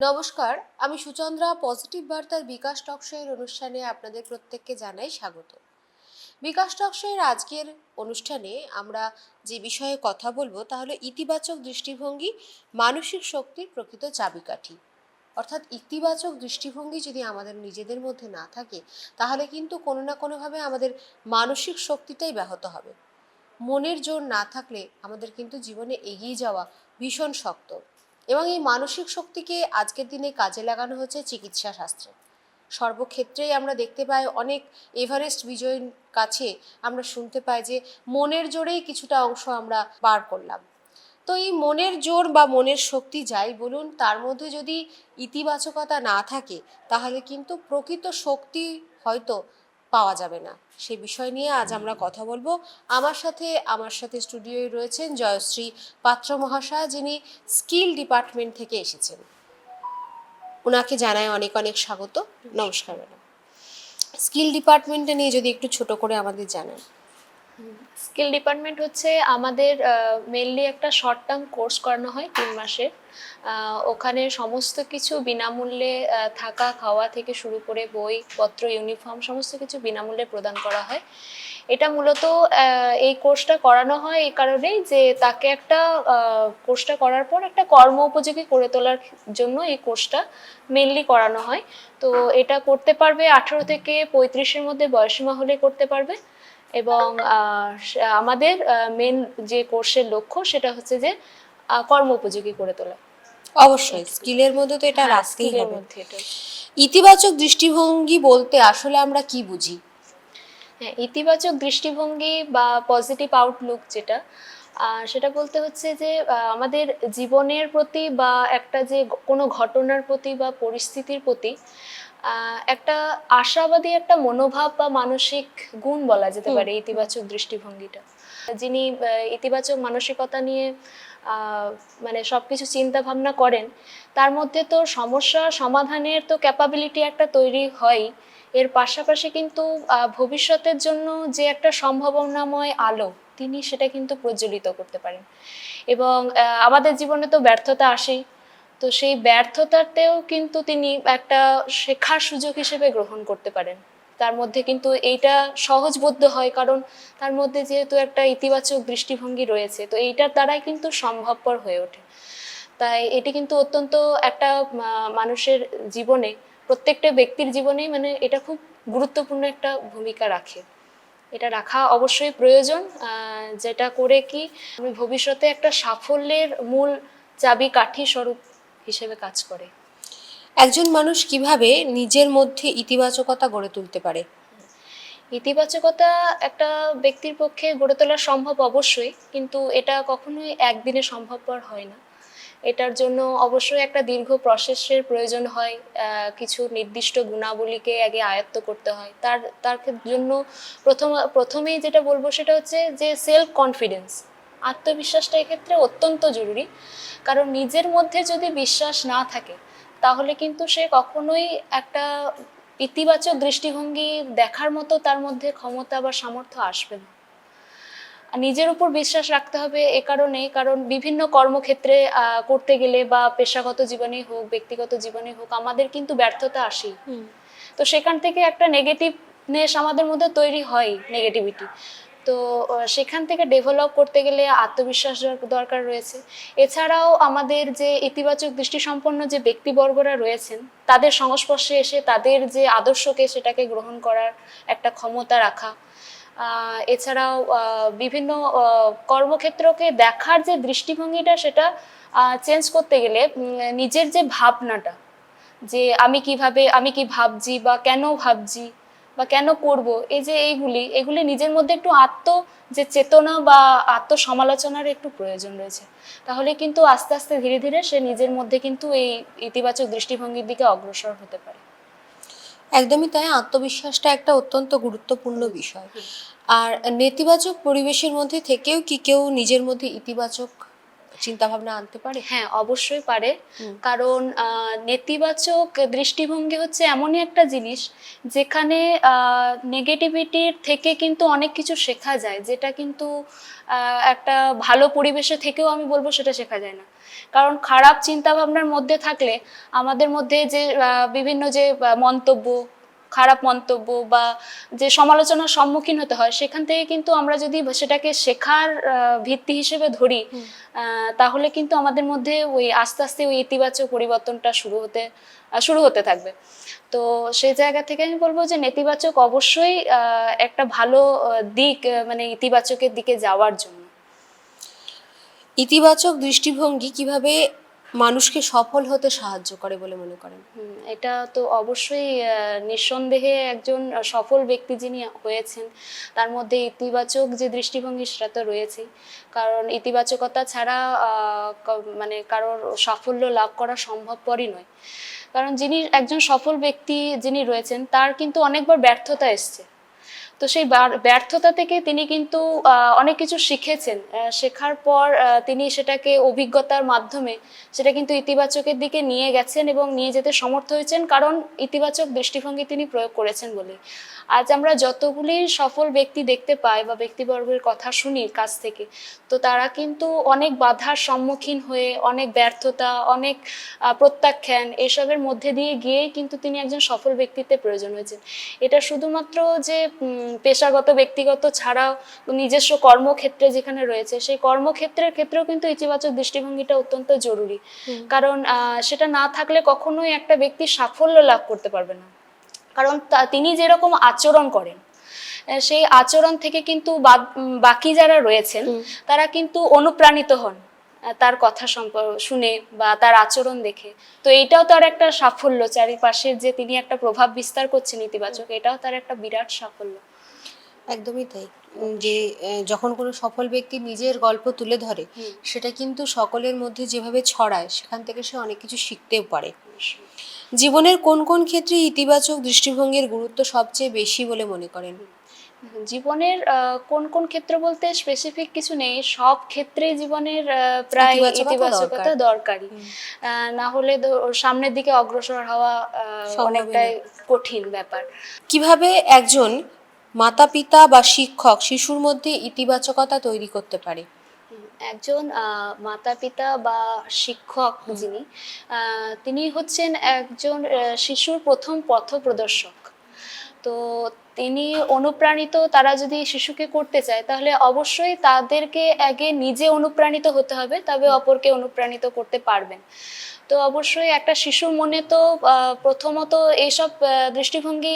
নমস্কার, আমি সুচন্দ্রা পজিটিভ বার্তার বিকাশ টক শোয়ের অনুষ্ঠানে আপনাদের প্রত্যেককে জানাই স্বাগত। বিকাশ টক শোয়ের আজকের অনুষ্ঠানে আমরা যে বিষয়ে কথা বলবো তা হলো ইতিবাচক দৃষ্টিভঙ্গি মানসিক শক্তির প্রকৃত চাবিকাঠি। অর্থাৎ ইতিবাচক দৃষ্টিভঙ্গি যদি আমাদের নিজেদের মধ্যে না থাকে তাহলে কিন্তু কোনো না কোনোভাবে আমাদের মানসিক শক্তিটাই ব্যাহত হবে। মনের জোর না থাকলে আমাদের কিন্তু জীবনে এগিয়ে যাওয়া ভীষণ শক্ত। এবং এই মানসিক শক্তিকে আজকের দিনে কাজে লাগানো হচ্ছে চিকিৎসা শাস্ত্রে। সর্বক্ষেত্রেই আমরা দেখতে পাই অনেক এভারেস্ট বিজয়ীর কাছে আমরা শুনতে পাই যে মনের জোরেই কিছুটা অংশ আমরা পার করলাম। তো এই মনের জোর বা মনের শক্তি যাই বলুন, তার মধ্যে যদি ইতিবাচকতা না থাকে তাহলে কিন্তু প্রকৃত শক্তি হয়তো পাওয়া যাবে না। সে বিষয় নিয়ে আজ আমরা কথা বলবো। আমার সাথে স্টুডিওয়ে রয়েছেন জয়শ্রী পাত্র মহাশয়, যিনি স্কিল ডিপার্টমেন্ট থেকে এসেছেন। ওনাকে জানাই অনেক অনেক স্বাগত। নমস্কার ম্যাডাম। স্কিল ডিপার্টমেন্টে নিয়ে যদি একটু ছোট করে আমাদের জানান। স্কিল ডিপার্টমেন্ট হচ্ছে আমাদের মেনলি একটা শর্ট টার্ম কোর্স করানো হয় 3 মাসের। ওখানে সমস্ত কিছু বিনামূল্যে, থাকা খাওয়া থেকে শুরু করে বইপত্র ইউনিফর্ম সমস্ত কিছু বিনামূল্যে প্রদান করা হয়। এটা মূলত এই কোর্সটা করানো হয় এই কারণেই যে তাকে একটা কোর্সটা করার পর একটা কর্ম উপযোগী করে তোলার জন্য এই কোর্সটা মেনলি করানো হয়। তো এটা করতে পারবে 18 থেকে 35-এর মধ্যে বয়সীমা হলে করতে পারবে। এবং আমাদের মেন যে কোর্সের লক্ষ্য সেটা হচ্ছে যে কর্ম উপযোগী করে তোলা। অবশ্যই স্কিলের মধ্যে তো এটা রাখতেই হবে। এটা ইতিবাচক দৃষ্টিভঙ্গি বলতে আসলে আমরা কি বুঝি? হ্যাঁ, ইতিবাচক দৃষ্টিভঙ্গি বা পজিটিভ আউটলুক যেটা, সেটা বলতে হচ্ছে যে আমাদের জীবনের প্রতি বা একটা যে কোনো ঘটনার প্রতি বা পরিস্থিতির প্রতি একটা আশাবাদী একটা মনোভাব বা মানসিক গুণ বলা যেতে পারে ইতিবাচক দৃষ্টিভঙ্গিটা। যিনি ইতিবাচক মানসিকতা নিয়ে মানে সবকিছু চিন্তা ভাবনা করেন, তার মধ্যে তো সমস্যা সমাধানের তো ক্যাপাবিলিটি একটা তৈরি হয়। এর পাশাপাশি কিন্তু ভবিষ্যতের জন্য যে একটা সম্ভাবনাময় আলো তিনি সেটা কিন্তু প্রজ্বলিত করতে পারেন। এবং আমাদের জীবনে তো ব্যর্থতা আসেই, তো সেই ব্যর্থতাতেও কিন্তু তিনি একটা শেখার সুযোগ হিসেবে গ্রহণ করতে পারেন। তার মধ্যে কিন্তু এইটা সহজবোধ্য হয়, কারণ তার মধ্যে যেহেতু একটা ইতিবাচক দৃষ্টিভঙ্গি রয়েছে, তো এইটার দ্বারাই কিন্তু সম্ভবপর হয়ে ওঠে। তাই এটি কিন্তু অত্যন্ত একটা মানুষের জীবনে, প্রত্যেকটা ব্যক্তির জীবনেই মানে এটা খুব গুরুত্বপূর্ণ একটা ভূমিকা রাখে। এটা রাখা অবশ্যই প্রয়োজন, যেটা করে কি আমি ভবিষ্যতে একটা সাফল্যের মূল চাবিকাঠি স্বরূপ হিসেবে কাজ করে। একজন মানুষ কিভাবে নিজের মধ্যে ইতিবাচকতা গড়ে তুলতে পারে? ইতিবাচকতা একটা ব্যক্তির পক্ষে গড়ে তোলা সম্ভব অবশ্যই, কিন্তু এটা কখনোই একদিনে সম্ভবপর হয় না। এটার জন্য অবশ্যই একটা দীর্ঘ প্রসেসের প্রয়োজন হয়। কিছু নির্দিষ্ট গুণাবলীকে আগে আয়ত্ত করতে হয়। তার জন্য প্রথমেই যেটা বলবো সেটা হচ্ছে যে সেলফ কনফিডেন্স, আত্মবিশ্বাসটা এক্ষেত্রে অত্যন্ত জরুরি। কারণ নিজের মধ্যে যদি বিশ্বাস না থাকে তাহলে কিন্তু সে কখনোই একটা ইতিবাচক দৃষ্টিভঙ্গি দেখার মতো তার মধ্যে ক্ষমতা বা সামর্থ্য আসবে না। নিজের উপর বিশ্বাস রাখতে হবে এ কারণেই, কারণ বিভিন্ন কর্মক্ষেত্রে করতে গেলে বা পেশাগত জীবনেই হোক ব্যক্তিগত জীবনেই হোক আমাদের কিন্তু ব্যর্থতা আসেই। তো সেখান থেকে একটা নেগেটিভনেস আমাদের মধ্যে তৈরি হয়, নেগেটিভিটি। তো সেখান থেকে ডেভেলপ করতে গেলে আত্মবিশ্বাস দরকার রয়েছে। এছাড়াও আমাদের যে ইতিবাচক দৃষ্টিসম্পন্ন যে ব্যক্তিবর্গরা রয়েছেন তাদের সংস্পর্শে এসে তাদের যে আদর্শকে সেটাকে গ্রহণ করার একটা ক্ষমতা রাখা। এছাড়াও বিভিন্ন কর্মক্ষেত্রকে দেখার যে দৃষ্টিভঙ্গিটা সেটা চেঞ্জ করতে গেলে নিজের যে ভাবনাটা, যে আমি কি ভাবছি বা কেন ভাবছি বা কেন করব, এই যে এগুলি নিজের মধ্যে একটু যে চেতনা বা আত্মসমালোচনার একটু প্রয়োজন রয়েছে। তাহলে কিন্তু আস্তে আস্তে ধীরে ধীরে সে নিজের মধ্যে কিন্তু এই ইতিবাচক দৃষ্টিভঙ্গির দিকে অগ্রসর হতে পারে। একদমই তাই, আত্মবিশ্বাসটা একটা অত্যন্ত গুরুত্বপূর্ণ বিষয়। আর নেতিবাচক পরিবেশের মধ্যে থেকেও কি কেউ নিজের মধ্যে ইতিবাচক চিন্তাভাবনা আনতে পারে? হ্যাঁ, অবশ্যই পারে। কারণ নেতিবাচক দৃষ্টিভঙ্গি হচ্ছে এমনই একটা জিনিস যেখানে নেগেটিভিটির থেকে কিন্তু অনেক কিছু শেখা যায়, যেটা কিন্তু একটা ভালো পরিবেশে থেকেও আমি বলবো সেটা শেখা যায় না। কারণ খারাপ চিন্তা ভাবনার মধ্যে থাকলে আমাদের মধ্যে যে বিভিন্ন যে মন্তব্য, খারাপ মন্তব্য বা যে সমালোচনার সম্মুখীন হতে হয়, সেখান থেকে কিন্তু আমরা যদি সেটাকে শেখার ভিত্তি হিসেবে ধরি, তাহলে কিন্তু আমাদের মধ্যে ওই আস্তে আস্তে ওই ইতিবাচক পরিবর্তনটা শুরু হতে থাকবে। তো সেই জায়গা থেকে আমি বলবো যে নেতিবাচক অবশ্যই একটা ভালো দিক, মানে ইতিবাচকের দিকে যাওয়ার জন্য। ইতিবাচক দৃষ্টিভঙ্গি কিভাবে মানুষকে সফল হতে সাহায্য করে বলে মনে করেন? এটা তো অবশ্যই নিঃসন্দেহে একজন সফল ব্যক্তি যিনি হয়েছেন তার মধ্যে ইতিবাচক যে দৃষ্টিভঙ্গি সেটা তো রয়েছেই। কারণ ইতিবাচকতা ছাড়া মানে কারোর সাফল্য লাভ করা সম্ভবপরই নয়। কারণ যিনি একজন সফল ব্যক্তি যিনি রয়েছেন তার কিন্তু অনেকবার ব্যর্থতা এসছে। তো সেই ব্যর্থতা থেকে তিনি কিন্তু অনেক কিছু শিখেছেন। শেখার পর তিনি সেটাকে অভিজ্ঞতার মাধ্যমে সেটা কিন্তু ইতিবাচকের দিকে নিয়ে গেছেন এবং নিয়ে যেতে সমর্থ হয়েছেন, কারণ ইতিবাচক দৃষ্টিভঙ্গি তিনি প্রয়োগ করেছেন বলেই। আজ আমরা যতগুলি সফল ব্যক্তি দেখতে পাই বা ব্যক্তিবর্গের কথা শুনি কাছ থেকে, তো তারা কিন্তু অনেক বাধার সম্মুখীন হয়ে, অনেক ব্যর্থতা, অনেক প্রত্যাখ্যান এসবের মধ্যে দিয়ে গিয়েই কিন্তু তিনি একজন সফল ব্যক্তিত্বে প্রয়োজন হয়েছেন। এটা শুধুমাত্র যে পেশাগত ব্যক্তিগত ছাড়াও নিজস্ব কর্মক্ষেত্রে যেখানে রয়েছে, সেই কর্মক্ষেত্রের ক্ষেত্রেও কিন্তু ইতিবাচক দৃষ্টিভঙ্গিটা অত্যন্ত জরুরি। কারণ সেটা না থাকলে কখনোই একটা ব্যক্তি সাফল্য লাভ করতে পারবে না। কারণ তিনি যেরকম আচরণ করেন, সেই আচরণ থেকে কিন্তু বাকি যারা রয়েছেন তারা কিন্তু অনুপ্রাণিত হন তার কথা শুনে বা তার আচরণ দেখে। তো এইটাও তার একটা সাফল্য, চারিপাশের যে তিনি একটা প্রভাব বিস্তার করছেন ইতিবাচক, এটাও তার একটা বিরাট সাফল্য। একদমই তাই। যে যখন কোনো সফল ব্যক্তি নিজের গল্প তুলে ধরে, সেটা কিন্তু সকলের মধ্যে যেভাবে ছড়ায়, সেখান থেকে সে অনেক কিছু শিখতেও পারে। জীবনের কোন কোন ক্ষেত্রে ইতিবাচক দৃষ্টিভঙ্গির গুরুত্ব সবচেয়ে বেশি বলে মনে করেন? জীবনের কোন কোন ক্ষেত্র বলতে স্পেসিফিক কিছু নেই, সব ক্ষেত্রেই জীবনের প্রায় ইতিবাচকতা দরকারি। না হলে সামনের দিকে অগ্রসর হওয়া অনেকটাই কঠিন ব্যাপার। কিভাবে একজন মাতা পিতা বা শিক্ষক শিশুর মধ্যে ইতিবাচকতা তৈরি করতে পারে? একজন মাতা পিতা বা শিক্ষক যিনি, তিনি হচ্ছেন একজন শিশুর প্রথম পথপ্রদর্শক। তো তিনি অনুপ্রাণিত, তারা যদি শিশুকে করতে চায় তাহলে অবশ্যই তাদেরকে আগে নিজে অনুপ্রাণিত হতে হবে, তবে অপরকে অনুপ্রাণিত করতে পারবেন। তো অবশ্যই একটা শিশুর মনে তো প্রথমত এইসব দৃষ্টিভঙ্গি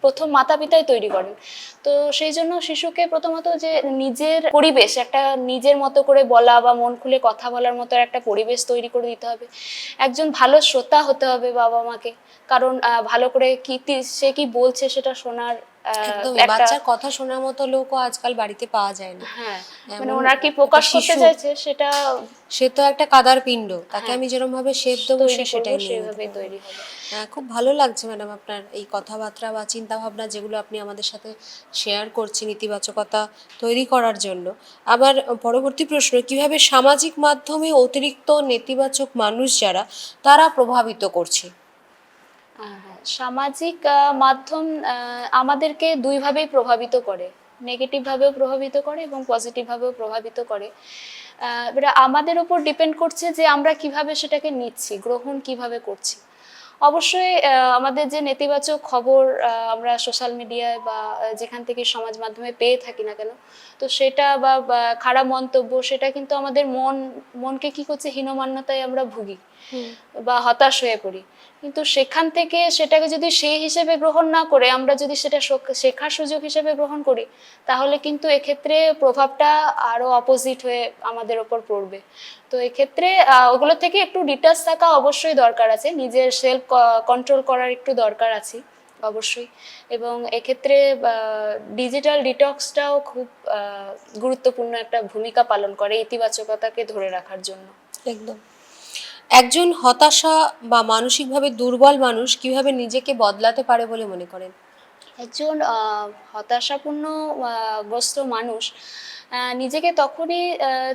প্রথম মাতা পিতাই তৈরি করেন। তো সেই জন্য শিশুকে প্রথমত যে নিজের পরিবেশ, একটা নিজের মতো করে বলা বা মন খুলে কথা বলার মতো একটা পরিবেশ তৈরি করে দিতে হবে। একজন ভালো শ্রোতা হতে হবে বাবা মাকে, কারণ ভালো করে সে কি বলছে সেটা শোনার বাচ্চার কথা শোনার মতো লোকও আজকাল বাড়িতে পাওয়া যায় না। হ্যাঁ, মানে ওনার কি প্রকাশ করতে চাইছে সেটা, সে তো একটা কাদার পিণ্ড, তাকে আমি যেরকম ভাবে শেপ দেবো সে সেটাই সেভাবে তৈরি হবে। খুব ভালো লাগছে ম্যাডাম আপনার এই কথাবার্তা বা চিন্তা ভাবনা যেগুলো আপনি আমাদের সাথে শেয়ার করছেন ইতিবাচকতা তৈরি করার জন্য। আবার পরবর্তী প্রশ্ন, কিভাবে সামাজিক মাধ্যমে অতিরিক্ত নেতিবাচক মানুষ যারা তারা প্রভাবিত করছে? সামাজিক মাধ্যম আমাদেরকে দুইভাবেই প্রভাবিত করে, নেগেটিভ ভাবেও প্রভাবিত করে এবং পজিটিভ ভাবেও প্রভাবিত করে। এবারে আমাদের উপর ডিপেন্ড করছে যে আমরা কিভাবে সেটাকে নিচ্ছি, গ্রহণ কিভাবে করছি। অবশ্যই আমাদের যে নেতিবাচক খবর আমরা সোশ্যাল মিডিয়ায় বা যেখান থেকে সমাজ মাধ্যমে পেয়ে থাকি না কেন, তো সেটা বা খারাপ মন্তব্য, সেটা কিন্তু আমাদের মনকে কি করছে, হীনমান্যতায় আমরা ভুগি বা হতাশ হয়ে পড়ি। কিন্তু সেখান থেকে সেটাকে যদি সেই হিসেবে গ্রহণ না করে আমরা যদি সেটা শেখার সুযোগ হিসেবে গ্রহণ করি, তাহলে কিন্তু এক্ষেত্রে প্রভাবটা আরো অপোজিট হয়ে আমাদের ওপর পড়বে। তো এক্ষেত্রে ওগুলো থেকে একটু ডিটাচ থাকা অবশ্যই দরকার আছে, নিজের সেলফ কন্ট্রোল করার একটু দরকার আছে অবশ্যই। এবং এক্ষেত্রে ডিজিটাল ডিটক্সটাও খুব গুরুত্বপূর্ণ একটা ভূমিকা পালন করে ইতিবাচকতাকে ধরে রাখার জন্য। একদম। একজন হতাশা বা মানসিকভাবে দুর্বল মানুষ কিভাবে নিজেকে বদলাতে পারে বলে মনে করেন? একজন হতাশাপূর্ণ গ্রস্ত মানুষ নিজেকে তখনই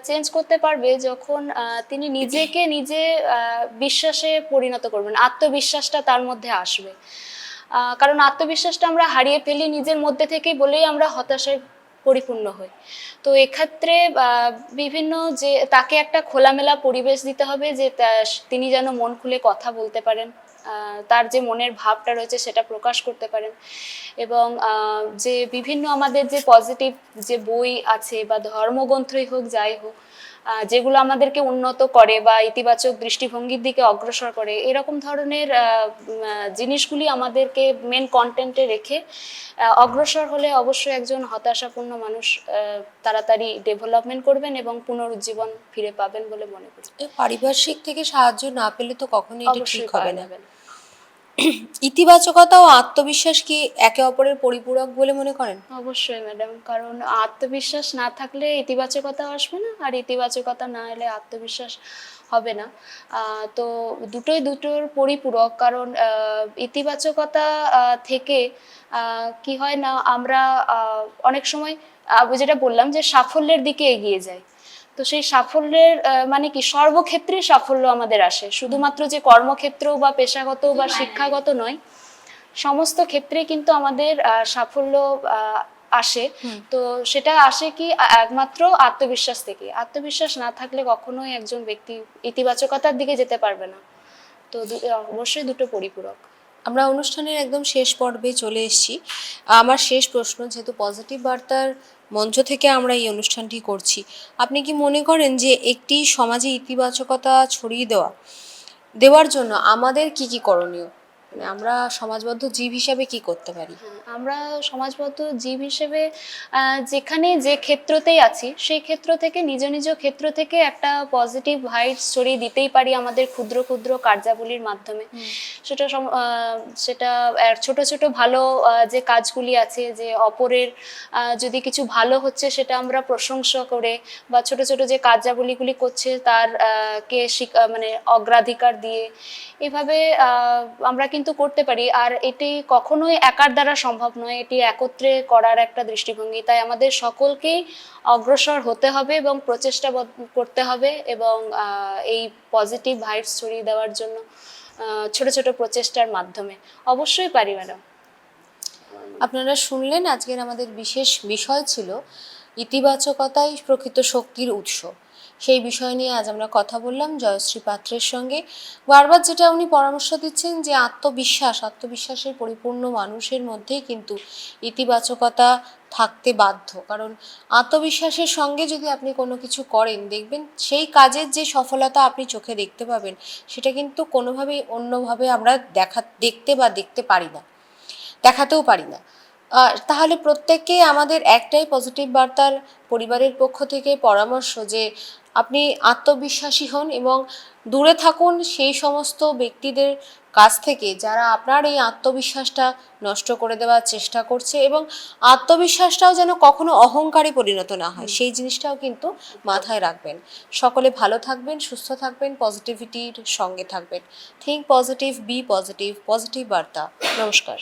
চেঞ্জ করতে পারবে যখন তিনি নিজেকে নিজে বিশ্বাসে পরিণত করবেন, আত্মবিশ্বাসটা তার মধ্যে আসবে। কারণ আত্মবিশ্বাসটা আমরা হারিয়ে ফেলি নিজের মধ্যে থেকেই বলেই আমরা হতাশায় পরিপূর্ণ হয়। তো এক্ষেত্রে বিভিন্ন যে তাকে একটা খোলামেলা পরিবেশ দিতে হবে, যে তিনি যেন মন খুলে কথা বলতে পারেন, তার যে মনের ভাবটা রয়েছে সেটা প্রকাশ করতে পারেন। এবং যে বিভিন্ন আমাদের যে পজিটিভ যে বই আছে বা ধর্মগ্রন্থই হোক যাই হোক, যেগুলো আমাদেরকে উন্নত করে বা ইতিবাচক দৃষ্টিভঙ্গির দিকে অগ্রসর করে, এরকম ধরনের জিনিসগুলি আমাদেরকে মেন কন্টেন্টে রেখে অগ্রসর হলে অবশ্যই একজন হতাশাপূর্ণ মানুষ তাড়াতাড়ি ডেভেলপমেন্ট করবেন এবং পুনরুজ্জীবন ফিরে পাবেন বলে মনে করি। পারিপার্শ্বিক থেকে সাহায্য না পেলে তো কখনোই এটা ঠিক অবশ্যই হবে পাওয়া না। যাবে না। ইতিবাচকতা ও আত্মবিশ্বাস কি একে অপরের পরিপূরক বলে মনে করেন? অবশ্যই ম্যাডাম, কারণ আত্মবিশ্বাস না থাকলে ইতিবাচকতা আসবে না, আর ইতিবাচকতা না এলে আত্মবিশ্বাস হবে না। তো দুটোর পরিপূরক, কারণ ইতিবাচকতা থেকে কি হয় না, আমরা অনেক সময় যেটা বললাম যে সাফল্যের দিকে এগিয়ে যাই। তো সেই সাফল্যের মানে কি, সর্বক্ষেত্রে সাফল্য আমাদের আসে, শুধুমাত্র যে কর্মক্ষেত্র বা পেশাগত বা শিক্ষাগত নয়, সমস্ত ক্ষেত্রে কিন্তু আমাদের সাফল্য আসে। তো সেটা আসে কি একমাত্র আত্মবিশ্বাস থেকে। আত্মবিশ্বাস না থাকলে কখনোই একজন ব্যক্তি ইতিবাচকতার দিকে যেতে পারবে না। তো অবশ্যই দুটো পরিপূরক। আমরা অনুষ্ঠানের একদম শেষ পর্বে চলে এসেছি। আমার শেষ প্রশ্ন, যেহেতু পজিটিভ বার্তার মঞ্চ থেকে আমরা এই অনুষ্ঠানটি করছি, আপনি কি মনে করেন যে একটি সমাজে ইতিবাচকতা ছড়িয়ে দেওয়ার জন্য আমাদের কি কি করণীয়, মানে আমরা সমাজবদ্ধ জীব হিসাবে কি করতে পারি? আমরা সমাজবদ্ধ জীব হিসেবে যেখানে যে ক্ষেত্রতেই আছি সেই ক্ষেত্র থেকে নিজ নিজ ক্ষেত্র থেকে একটা পজিটিভ ভাইবস ছড়িয়ে দিতেই পারি আমাদের ক্ষুদ্র ক্ষুদ্র কার্যাবলীর মাধ্যমে। সেটা সেটা ছোট ছোট ভালো যে কাজগুলি আছে, যে অপরের যদি কিছু ভালো হচ্ছে সেটা আমরা প্রশংসা করে, বা ছোট ছোট যে কার্যাবলীগুলি করছে তার কে মানে অগ্রাধিকার দিয়ে, এভাবে আমরা কিন্তু করতে পারি। আর এটি কখনোই একার দ্বারা সম্ভব নয়, এটি একত্রে করার একটা দৃষ্টিভঙ্গি। তাই আমাদের সকলকেই অগ্রসর হতে হবে এবং প্রচেষ্টা করতে হবে, এবং এই পজিটিভ ভাইবস ছড়িয়ে দেওয়ার জন্য ছোট ছোট প্রচেষ্টার মাধ্যমে অবশ্যই পারি ম্যাডাম। আপনারা শুনলেন, আজকের আমাদের বিশেষ বিষয় ছিল ইতিবাচকতাই প্রকৃত শক্তির উৎস। সেই বিষয় নিয়ে আজ আমরা কথা বললাম জয়শ্রী পাত্রের সঙ্গে। বারবার যেটা উনি পরামর্শ দিচ্ছেন যে আত্মবিশ্বাসের পরিপূর্ণ মানুষের মধ্যেই কিন্তু ইতিবাচকতা থাকতে বাধ্য। কারণ আত্মবিশ্বাসের সঙ্গে যদি আপনি কোনো কিছু করেন, দেখবেন সেই কাজের যে সফলতা আপনি চোখে দেখতে পাবেন, সেটা কিন্তু কোনোভাবেই অন্যভাবে আমরা দেখতে পারি না, দেখাতেও পারি না। তাহলে প্রত্যেককে আমাদের একটাই পজিটিভ বার্তার পরিবারের পক্ষ থেকে পরামর্শ যে আপনি আত্মবিশ্বাসী হন এবং দূরে থাকুন সেই সমস্ত ব্যক্তিদের কাছ থেকে যারা আপনার এই আত্মবিশ্বাসটা নষ্ট করে দেওয়ার চেষ্টা করছে, এবং আত্মবিশ্বাসটাও যেন কখনো অহংকারে পরিণত না হয়, সেই জিনিসটাও কিন্তু মাথায় রাখবেন। সকলে ভালো থাকবেন, সুস্থ থাকবেন, পজিটিভিটির সঙ্গে থাকবেন। Think positive, be positive, positive বার্তা। নমস্কার।